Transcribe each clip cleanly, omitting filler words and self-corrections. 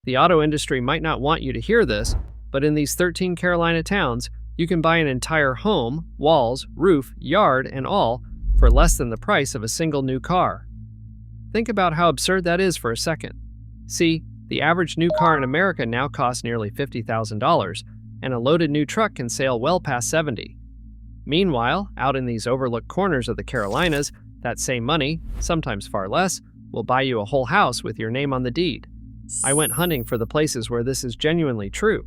The auto industry might not want you to hear this, but in these 13 Carolina towns, you can buy an entire home, walls, roof, yard, and all for less than the price of a single new car. Think about how absurd that is for a second. See, the average new car in America now costs nearly $50,000, and a loaded new truck can sail well past $70,000. Meanwhile, out in these overlooked corners of the Carolinas, that same money, sometimes far less, will buy you a whole house with your name on the deed. I went hunting for the places where this is genuinely true,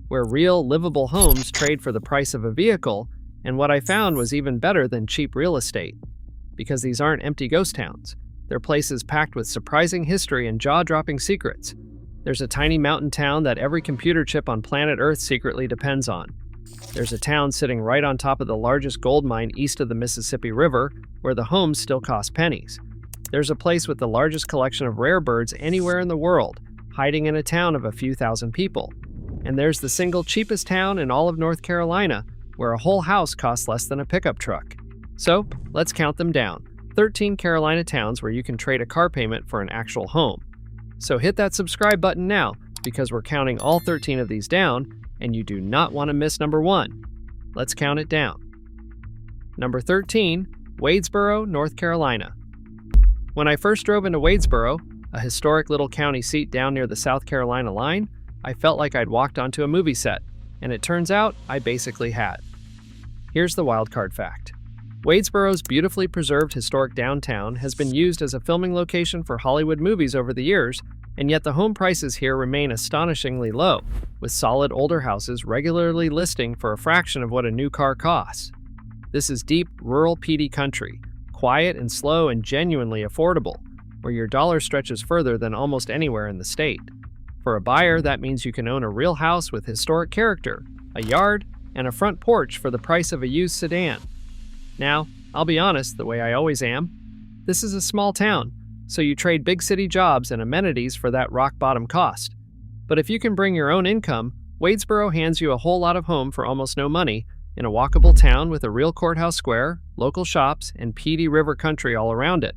where real, livable homes trade for the price of a vehicle, and what I found was even better than cheap real estate. Because these aren't empty ghost towns. They're places packed with surprising history and jaw-dropping secrets. There's a tiny mountain town that every computer chip on planet Earth secretly depends on. There's a town sitting right on top of the largest gold mine east of the Mississippi River, where the homes still cost pennies. There's a place with the largest collection of rare birds anywhere in the world, hiding in a town of a few thousand people. And there's the single cheapest town in all of North Carolina, where a whole house costs less than a pickup truck. So, let's count them down. 13 Carolina towns where you can trade a car payment for an actual home. So hit that subscribe button now, because we're counting all 13 of these down, and you do not want to miss number 1. Let's count it down. Number 13, Wadesboro, North Carolina. When I first drove into Wadesboro, a historic little county seat down near the South Carolina line, I felt like I'd walked onto a movie set, and it turns out I basically had. Here's the wildcard fact. Wadesboro's beautifully preserved historic downtown has been used as a filming location for Hollywood movies over the years, and yet the home prices here remain astonishingly low, with solid older houses regularly listing for a fraction of what a new car costs. This is deep, rural Petey country, quiet and slow and genuinely affordable, where your dollar stretches further than almost anywhere in the state. For a buyer, that means you can own a real house with historic character, a yard, and a front porch for the price of a used sedan. Now, I'll be honest, the way I always am, this is a small town, so you trade big city jobs and amenities for that rock-bottom cost. But if you can bring your own income, Wadesboro hands you a whole lot of home for almost no money in a walkable town with a real courthouse square, local shops, and Petey River country all around it.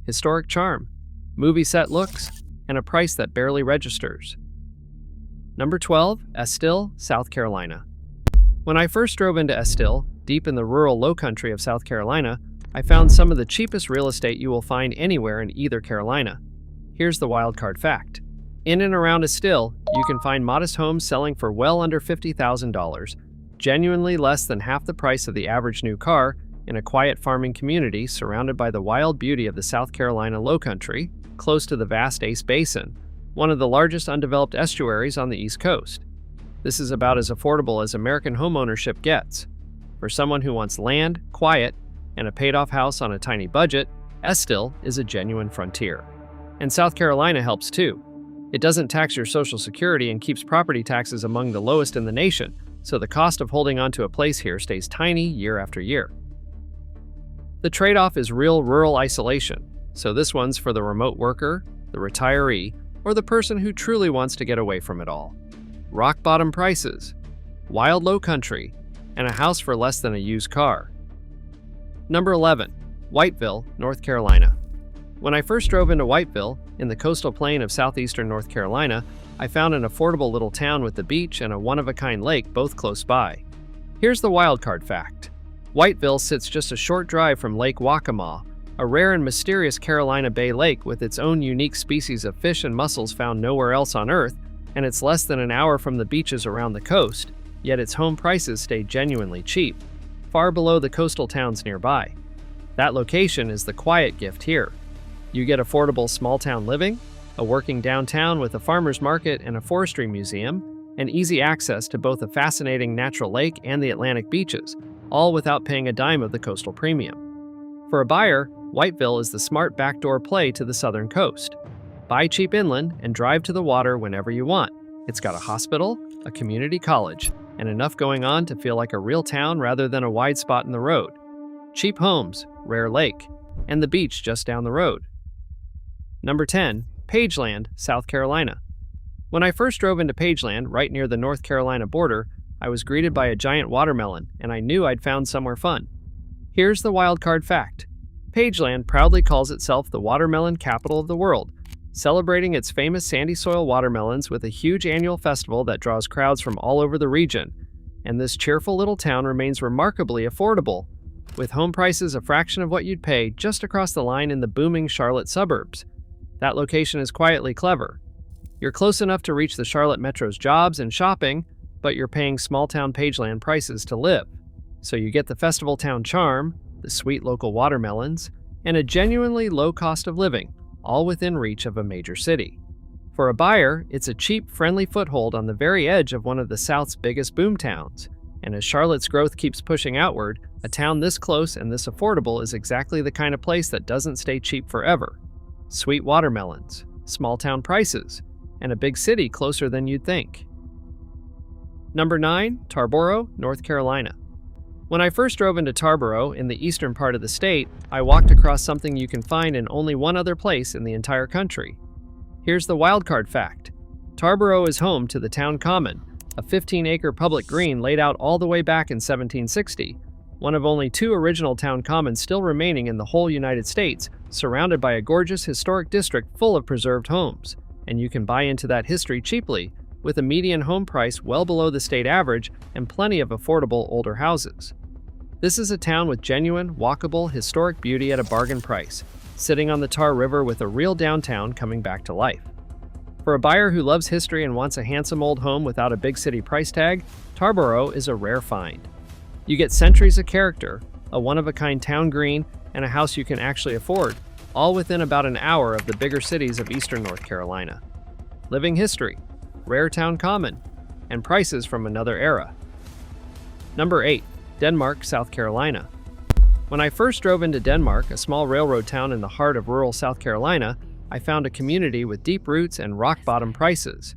Historic charm, movie set looks, and a price that barely registers. Number 12, Estill, South Carolina. When I first drove into Estill, deep in the rural low country of South Carolina, I found some of the cheapest real estate you will find anywhere in either Carolina. Here's the wildcard fact. In and around Estill, you can find modest homes selling for well under $50,000, genuinely less than half the price of the average new car, in a quiet farming community surrounded by the wild beauty of the South Carolina Lowcountry, close to the vast Ace Basin, one of the largest undeveloped estuaries on the East Coast. This is about as affordable as American homeownership gets. For someone who wants land, quiet, and a paid-off house on a tiny budget, Estill is a genuine frontier. And South Carolina helps too. It doesn't tax your Social Security and keeps property taxes among the lowest in the nation, so the cost of holding onto a place here stays tiny year after year. The trade-off is real rural isolation, so this one's for the remote worker, the retiree, or the person who truly wants to get away from it all. Rock-bottom prices, wild low country, and a house for less than a used car. Number 11, Whiteville, North Carolina. When I first drove into Whiteville, in the coastal plain of southeastern North Carolina, I found an affordable little town with the beach and a one-of-a-kind lake both close by. Here's the wildcard fact. Whiteville sits just a short drive from Lake Waccamaw, a rare and mysterious Carolina Bay lake with its own unique species of fish and mussels found nowhere else on Earth, and it's less than an hour from the beaches around the coast, yet its home prices stay genuinely cheap, far below the coastal towns nearby. That location is the quiet gift here. You get affordable small-town living, a working downtown with a farmer's market and a forestry museum, and easy access to both a fascinating natural lake and the Atlantic beaches, all without paying a dime of the coastal premium. For a buyer, Whiteville is the smart backdoor play to the southern coast. Buy cheap inland and drive to the water whenever you want. It's got a hospital, a community college, and enough going on to feel like a real town rather than a wide spot in the road. Cheap homes, rare lake, and the beach just down the road. Number 10, Pageland, South Carolina. When I first drove into Pageland, right near the North Carolina border, I was greeted by a giant watermelon, and I knew I'd found somewhere fun. Here's the wildcard fact. Pageland proudly calls itself the watermelon capital of the world, celebrating its famous sandy soil watermelons with a huge annual festival that draws crowds from all over the region. And this cheerful little town remains remarkably affordable, with home prices a fraction of what you'd pay just across the line in the booming Charlotte suburbs. That location is quietly clever. You're close enough to reach the Charlotte Metro's jobs and shopping, but you're paying small-town Pageland prices to live. So you get the festival town charm, the sweet local watermelons, and a genuinely low cost of living, all within reach of a major city. For a buyer, it's a cheap, friendly foothold on the very edge of one of the South's biggest boom towns. And as Charlotte's growth keeps pushing outward, a town this close and this affordable is exactly the kind of place that doesn't stay cheap forever. Sweet watermelons, small-town prices, and a big city closer than you'd think. Number 9, Tarboro, North Carolina. When I first drove into Tarboro, in the eastern part of the state, I walked across something you can find in only one other place in the entire country. Here's the wildcard fact. Tarboro is home to the town common, a 15-acre public green laid out all the way back in 1760, one of only 2 original town commons still remaining in the whole United States, surrounded by a gorgeous historic district full of preserved homes. And you can buy into that history cheaply, with a median home price well below the state average and plenty of affordable older houses. This is a town with genuine, walkable, historic beauty at a bargain price, sitting on the Tar River with a real downtown coming back to life. For a buyer who loves history and wants a handsome old home without a big city price tag, Tarboro is a rare find. You get centuries of character, a one-of-a-kind town green, and a house you can actually afford, all within about an hour of the bigger cities of eastern North Carolina. Living history, rare town common, and prices from another era. Number 8, Denmark, South Carolina. When I first drove into Denmark, a small railroad town in the heart of rural South Carolina, I found a community with deep roots and rock-bottom prices.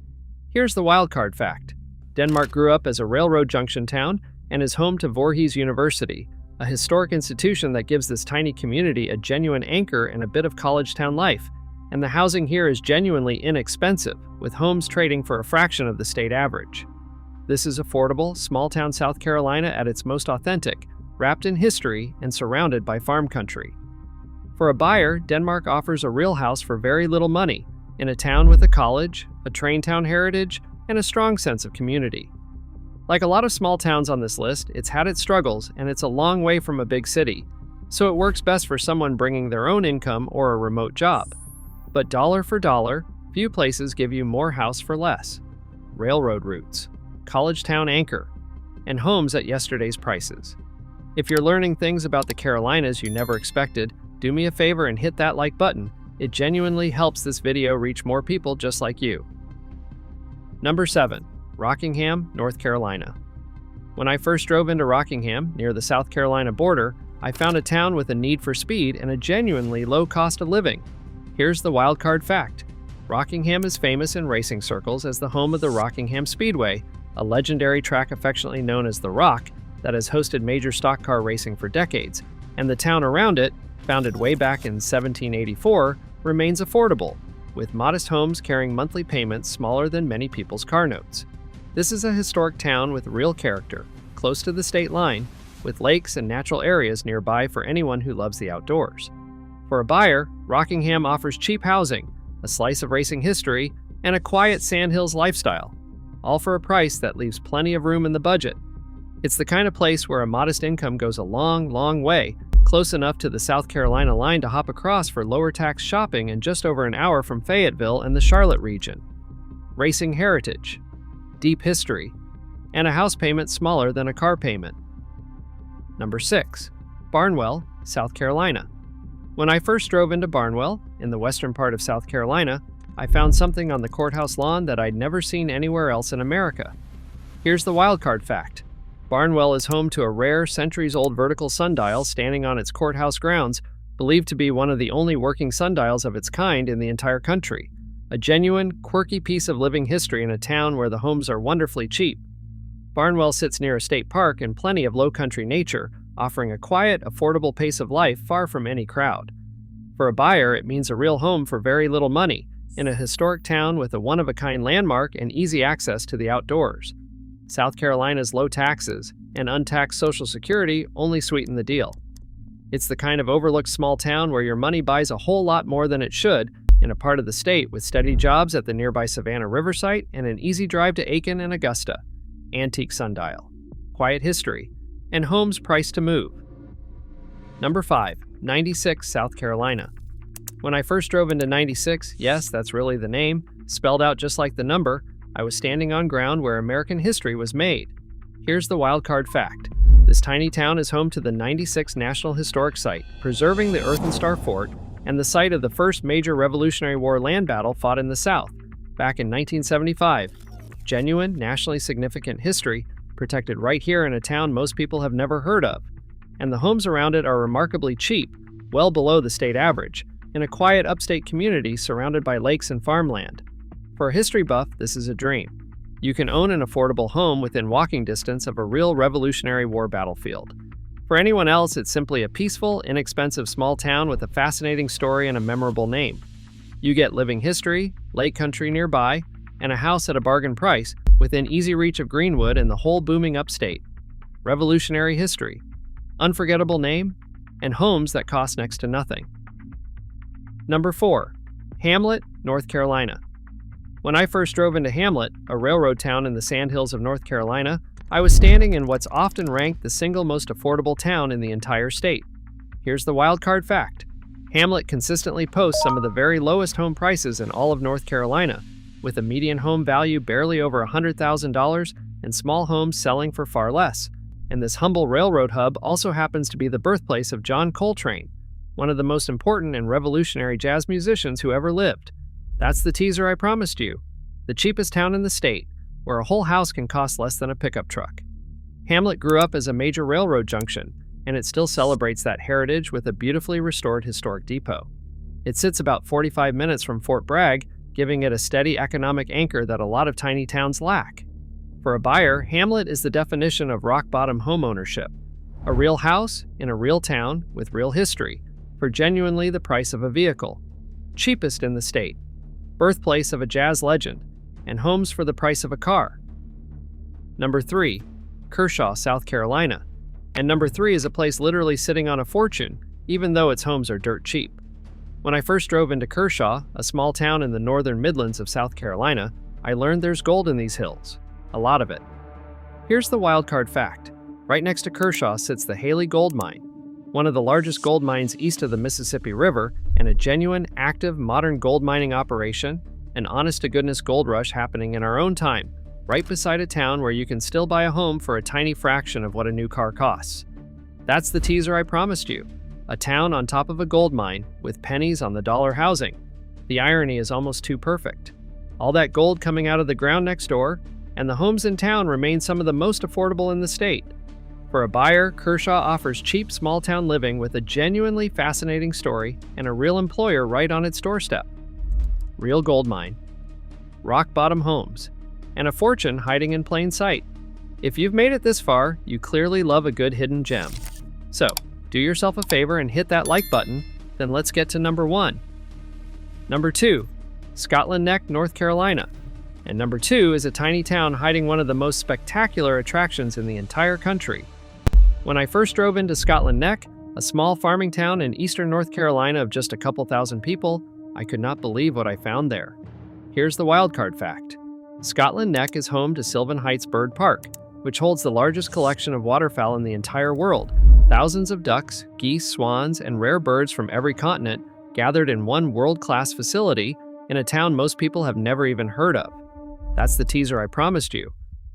Here's the wildcard fact. Denmark grew up as a railroad junction town and is home to Voorhees University, a historic institution that gives this tiny community a genuine anchor and a bit of college town life. And the housing here is genuinely inexpensive, with homes trading for a fraction of the state average. This is affordable, small-town South Carolina at its most authentic, wrapped in history and surrounded by farm country. For a buyer, Denmark offers a real house for very little money, in a town with a college, a train town heritage, and a strong sense of community. Like a lot of small towns on this list, it's had its struggles and it's a long way from a big city, so it works best for someone bringing their own income or a remote job. But dollar for dollar, few places give you more house for less. Railroad routes, college town anchor, and homes at yesterday's prices. If you're learning things about the Carolinas you never expected, do me a favor and hit that like button. It genuinely helps this video reach more people just like you. Number 7, Rockingham, North Carolina. When I first drove into Rockingham, near the South Carolina border, I found a town with a need for speed and a genuinely low cost of living. Here's the wildcard fact. Rockingham is famous in racing circles as the home of the Rockingham Speedway, a legendary track affectionately known as The Rock that has hosted major stock car racing for decades, and the town around it, founded way back in 1784, remains affordable, with modest homes carrying monthly payments smaller than many people's car notes. This is a historic town with real character, close to the state line, with lakes and natural areas nearby for anyone who loves the outdoors. For a buyer, Rockingham offers cheap housing, a slice of racing history, and a quiet Sandhills lifestyle, all for a price that leaves plenty of room in the budget. It's the kind of place where a modest income goes a long, long way, close enough to the South Carolina line to hop across for lower tax shopping and just over an hour from Fayetteville and the Charlotte region. Racing heritage, deep history, and a house payment smaller than a car payment. Number 6, Barnwell, South Carolina. When I first drove into Barnwell, in the western part of South Carolina, I found something on the courthouse lawn that I'd never seen anywhere else in America. Here's the wildcard fact. Barnwell is home to a rare, centuries-old vertical sundial standing on its courthouse grounds, believed to be one of the only working sundials of its kind in the entire country. A genuine, quirky piece of living history in a town where the homes are wonderfully cheap. Barnwell sits near a state park and plenty of low-country nature, offering a quiet, affordable pace of life far from any crowd. For a buyer, it means a real home for very little money, in a historic town with a one-of-a-kind landmark and easy access to the outdoors. South Carolina's low taxes and untaxed Social Security only sweeten the deal. It's the kind of overlooked small town where your money buys a whole lot more than it should, in a part of the state with steady jobs at the nearby Savannah River site and an easy drive to Aiken and Augusta. Antique sundial, quiet history, and homes priced to move. Number 5. 96, South Carolina. When I first drove into 96, yes, that's really the name, spelled out just like the number, I was standing on ground where American history was made. Here's the wildcard fact. This tiny town is home to the 96 National Historic Site, preserving the Earth and Star Fort, and the site of the first major Revolutionary War land battle fought in the South, back in 1975. Genuine, nationally significant history, protected right here in a town most people have never heard of. And the homes around it are remarkably cheap, well below the state average, in a quiet upstate community surrounded by lakes and farmland. For a history buff, this is a dream. You can own an affordable home within walking distance of a real Revolutionary War battlefield. For anyone else, it's simply a peaceful, inexpensive small town with a fascinating story and a memorable name. You get living history, lake country nearby, and a house at a bargain price within easy reach of Greenwood and the whole booming upstate. Revolutionary history, unforgettable name, and homes that cost next to nothing. Number 4. Hamlet, North Carolina. When I first drove into Hamlet, a railroad town in the Sandhills of North Carolina, I was standing in what's often ranked the single most affordable town in the entire state. Here's the wildcard fact. Hamlet consistently posts some of the very lowest home prices in all of North Carolina, with a median home value barely over $100,000 and small homes selling for far less. And this humble railroad hub also happens to be the birthplace of John Coltrane, one of the most important and revolutionary jazz musicians who ever lived. That's the teaser I promised you. The cheapest town in the state, where a whole house can cost less than a pickup truck. Hamlet grew up as a major railroad junction, and it still celebrates that heritage with a beautifully restored historic depot. It sits about 45 minutes from Fort Bragg, giving it a steady economic anchor that a lot of tiny towns lack. For a buyer, Hamlet is the definition of rock-bottom homeownership. A real house in a real town with real history, for genuinely the price of a vehicle. Cheapest in the state. Birthplace of a jazz legend, and homes for the price of a car. Number 3. Kershaw, South Carolina. And number 3 is a place literally sitting on a fortune, even though its homes are dirt cheap. When I first drove into Kershaw, a small town in the northern Midlands of South Carolina, I learned there's gold in these hills. A lot of it. Here's the wildcard fact. Right next to Kershaw sits the Haley Gold Mine, one of the largest gold mines east of the Mississippi River, and a genuine, active, modern gold mining operation, an honest-to-goodness gold rush happening in our own time, right beside a town where you can still buy a home for a tiny fraction of what a new car costs. That's the teaser I promised you. A town on top of a gold mine with pennies on the dollar housing. The irony is almost too perfect. All that gold coming out of the ground next door, and the homes in town remain some of the most affordable in the state. For a buyer, Kershaw offers cheap small-town living with a genuinely fascinating story and a real employer right on its doorstep. Real gold mine, rock-bottom homes, and a fortune hiding in plain sight. If you've made it this far, you clearly love a good hidden gem. So, do yourself a favor and hit that like button, then let's get to number 1. Number 2, Scotland Neck, North Carolina. And number 2 is a tiny town hiding one of the most spectacular attractions in the entire country. When I first drove into Scotland Neck, a small farming town in eastern North Carolina of just a couple thousand people, I could not believe what I found there. Here's the wildcard fact. Scotland Neck is home to Sylvan Heights Bird Park, which holds the largest collection of waterfowl in the entire world. Thousands of ducks, geese, swans, and rare birds from every continent gathered in one world-class facility in a town most people have never even heard of. That's the teaser I promised you.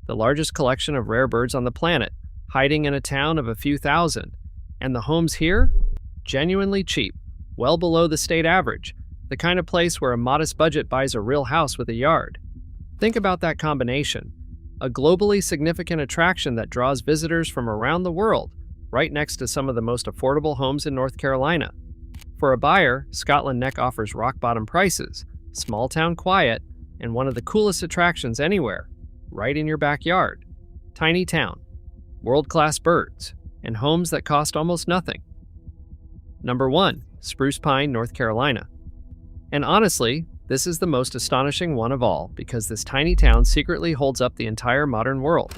The largest collection of rare birds on the planet, hiding in a town of a few thousand. And the homes here? Genuinely cheap, well below the state average, the kind of place where a modest budget buys a real house with a yard. Think about that combination. A globally significant attraction that draws visitors from around the world, right next to some of the most affordable homes in North Carolina. For a buyer, Scotland Neck offers rock-bottom prices, small-town quiet, and one of the coolest attractions anywhere, right in your backyard. Tiny town, world-class birds, and homes that cost almost nothing. Number 1, Spruce Pine, North Carolina. And honestly, this is the most astonishing one of all because this tiny town secretly holds up the entire modern world.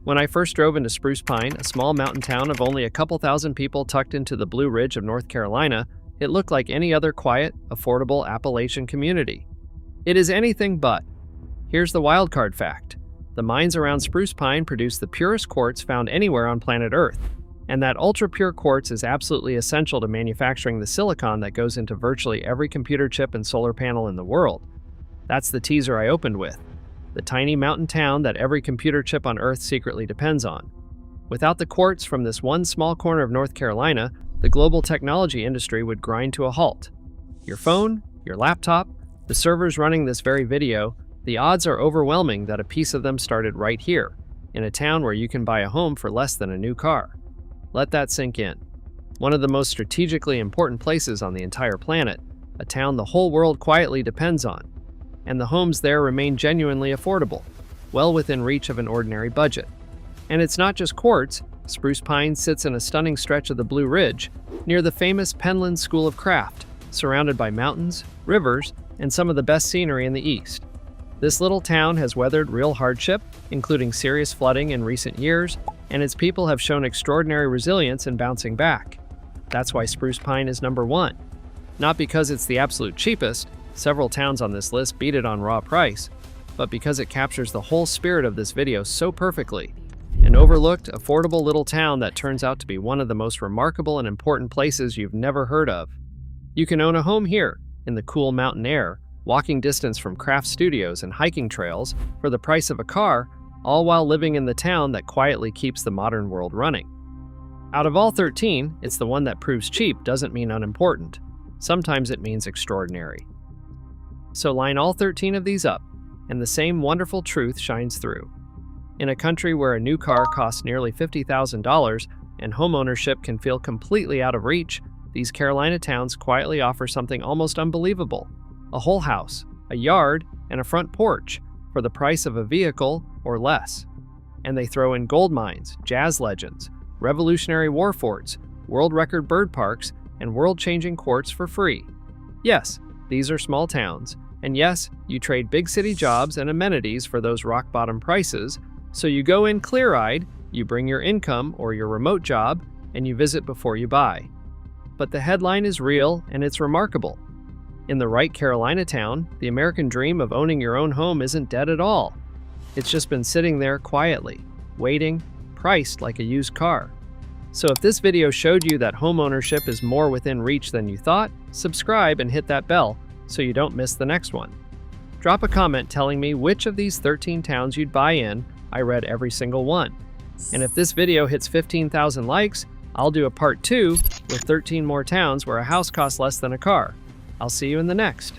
When I first drove into Spruce Pine, a small mountain town of only a couple thousand people tucked into the Blue Ridge of North Carolina, It looked like any other quiet, affordable Appalachian community. It is anything but. Here's the wildcard fact. The mines around Spruce Pine produce the purest quartz found anywhere on planet Earth, and that ultra-pure quartz is absolutely essential to manufacturing the silicon that goes into virtually every computer chip and solar panel in the world. That's the teaser I opened with. The tiny mountain town that every computer chip on Earth secretly depends on. Without the quartz from this one small corner of North Carolina, the global technology industry would grind to a halt. Your phone, your laptop, the servers running this very video, the odds are overwhelming that a piece of them started right here, in a town where you can buy a home for less than a new car. Let that sink in. One of the most strategically important places on the entire planet, a town the whole world quietly depends on. And the homes there remain genuinely affordable, well within reach of an ordinary budget. And it's not just quartz. Spruce Pine sits in a stunning stretch of the Blue Ridge, near the famous Pageland School of Craft, surrounded by mountains, rivers, and some of the best scenery in the East. This little town has weathered real hardship, including serious flooding in recent years, and its people have shown extraordinary resilience in bouncing back. That's why Spruce Pine is number one. Not because it's the absolute cheapest, several towns on this list beat it on raw price, but because it captures the whole spirit of this video so perfectly. An overlooked, affordable little town that turns out to be one of the most remarkable and important places you've never heard of. You can own a home here, in the cool mountain air, walking distance from craft studios and hiking trails for the price of a car, all while living in the town that quietly keeps the modern world running. Out of all 13, it's the one that proves cheap doesn't mean unimportant. Sometimes it means extraordinary. So line all 13 of these up, and the same wonderful truth shines through. In a country where a new car costs nearly $50,000 and homeownership can feel completely out of reach, these Carolina towns quietly offer something almost unbelievable. A whole house, a yard, and a front porch for the price of a vehicle or less. And they throw in gold mines, jazz legends, Revolutionary War forts, world record bird parks, and world-changing quartz for free. Yes, these are small towns, and yes, you trade big city jobs and amenities for those rock-bottom prices, so you go in clear-eyed, you bring your income or your remote job, and you visit before you buy. But the headline is real, and it's remarkable. In the right Carolina town, the American dream of owning your own home isn't dead at all. It's just been sitting there quietly, waiting, priced like a used car. So if this video showed you that home ownership is more within reach than you thought, subscribe and hit that bell so you don't miss the next one. Drop a comment telling me which of these 13 towns you'd buy in. I read every single one. And if this video hits 15,000 likes, I'll do a part 2 with 13 more towns where a house costs less than a car. I'll see you in the next.